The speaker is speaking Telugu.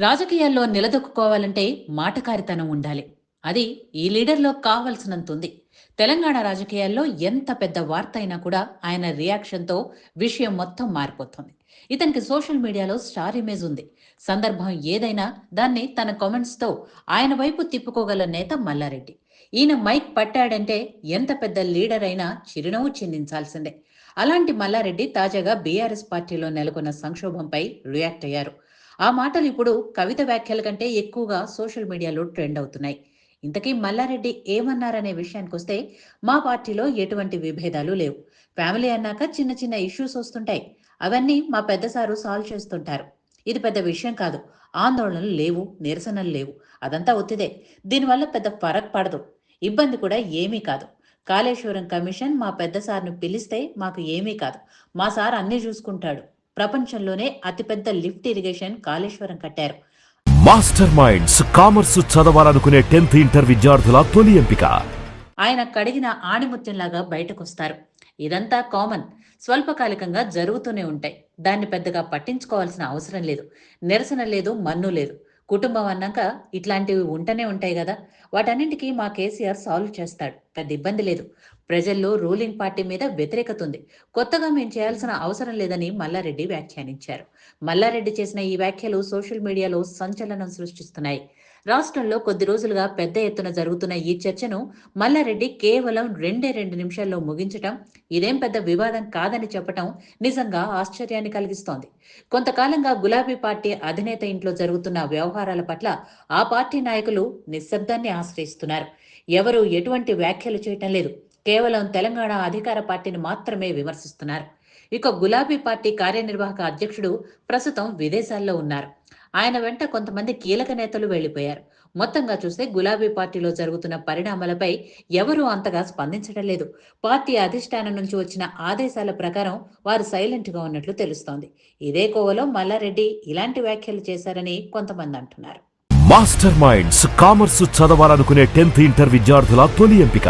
రాజకీయాల్లో నిలదొక్కుకోవాలంటే మాటకారితనం ఉండాలి. అది ఈ లీడర్‌లో కావాల్సినంతుంది. తెలంగాణ రాజకీయాల్లో ఎంత పెద్ద వార్త అయినా కూడా ఆయన రియాక్షన్‌తో విషయం మొత్తం మారిపోతుంది. ఇతనికి సోషల్ మీడియాలో స్టార్ ఇమేజ్ ఉంది. సందర్భం ఏదైనా దాన్ని తన కామెంట్స్‌తో ఆయన వైపు తిప్పుకోగల నేత మల్లారెడ్డి. ఈయన మైక్ పట్టాడంటే ఎంత పెద్ద లీడర్ అయినా చిరునవ్వు చిందించాల్సిందే. అలాంటి మల్లారెడ్డి తాజాగా బీఆర్ఎస్ పార్టీలో నెలకొన్న సంక్షోభంపై రియాక్ట్ అయ్యారు. ఆ మాటలు ఇప్పుడు కవిత వ్యాఖ్యల కంటే ఎక్కువగా సోషల్ మీడియాలో ట్రెండ్ అవుతున్నాయి. ఇంతకీ మల్లారెడ్డి ఏమన్నారనే విషయానికొస్తే, మా పార్టీలో ఎటువంటి విభేదాలు లేవు. ఫ్యామిలీ అన్నాక చిన్న చిన్న ఇష్యూస్ వస్తుంటాయి. అవన్నీ మా పెద్ద సారు సాల్వ్ చేస్తుంటారు. ఇది పెద్ద విషయం కాదు. ఆందోళనలు లేవు, నిరసనలు లేవు. అదంతా ఒత్తిదే. దీనివల్ల పెద్ద ఫరక్ పడదు. ఇబ్బంది కూడా ఏమీ కాదు. కాళేశ్వరం కమిషన్ మా పెద్ద సార్ను పిలిస్తే మాకు ఏమీ కాదు. మా సార్ అన్నీ చూసుకుంటాడు. ప్రపంచంలోనే అతిపెద్ద లిఫ్ట్ ఇరిగేషన్ కాళేశ్వరం కట్టారు. మాస్టర్ మైండ్స్ కామర్స్ చదవాలనుకునే 10th ఇంటర్ విద్యార్థుల తొలి ఎంపిక. ఆయన కడిగిన ఆణిముత్యంలాగా బయటకొస్తారు. ఇదంతా కామన్. స్వల్పకాలికంగా జరుగుతూనే ఉంటాయి. దాన్ని పెద్దగా పట్టించుకోవాల్సిన అవసరం లేదు. నిరసన లేదు, మన్ను లేదు. కుటుంబం అన్నాక ఇట్లాంటివి ఉంటూనే ఉంటాయి కదా. వాటన్నింటికీ మా కేసీఆర్ సాల్వ్ చేస్తాడు. పెద్ద ఇబ్బంది లేదు. ప్రజల్లో రూలింగ్ పార్టీ మీద వ్యతిరేకత ఉంది. కొత్తగా మేం చేయాల్సిన అవసరం లేదని మల్లారెడ్డి వ్యాఖ్యానించారు. మల్లారెడ్డి చేసిన ఈ వ్యాఖ్యలు సోషల్ మీడియాలో సంచలనం సృష్టిస్తున్నాయి. రాష్ట్రంలో కొద్ది రోజులుగా పెద్ద ఎత్తున జరుగుతున్న ఈ చర్చను మల్లారెడ్డి కేవలం 2 నిమిషాల్లో ముగించటం, ఇదేం పెద్ద వివాదం కాదని చెప్పటం నిజంగా ఆశ్చర్యాన్ని కలిగిస్తోంది. కొంతకాలంగా గులాబీ పార్టీ అధినేత ఇంట్లో జరుగుతున్న వ్యవహారాల పట్ల ఆ పార్టీ నాయకులు నిశ్శబ్దాన్ని ఆశ్రయిస్తున్నారు. ఎవరూ ఎటువంటి వ్యాఖ్యలు చేయటం లేదు. కేవలం తెలంగాణ అధికార పార్టీని మాత్రమే విమర్శిస్తున్నారు. ఇక గులాబీ పార్టీ కార్యనిర్వాహక అధ్యక్షుడు ప్రస్తుతం విదేశాల్లో ఉన్నారు. ఆయన వెంట కొంతమంది కీలక నేతలు వెళ్లిపోయారు. మొత్తంగా చూస్తే గులాబీ పార్టీలో జరుగుతున్న పరిణామాలపై ఎవరూ అంతగా స్పందించడం లేదు. పార్టీ అధిష్టానం నుంచి వచ్చిన ఆదేశాల ప్రకారం వారు సైలెంట్ గా ఉన్నట్లు తెలుస్తోంది. ఇదే కోవలో మల్లారెడ్డి ఇలాంటి వ్యాఖ్యలు చేశారని కొంతమంది అంటున్నారు. మాస్టర్ మైండ్స్ కామర్స్ చదవాలనుకునే 10th ఇంటర్ విద్యార్థుల తొలి ఎంపిక.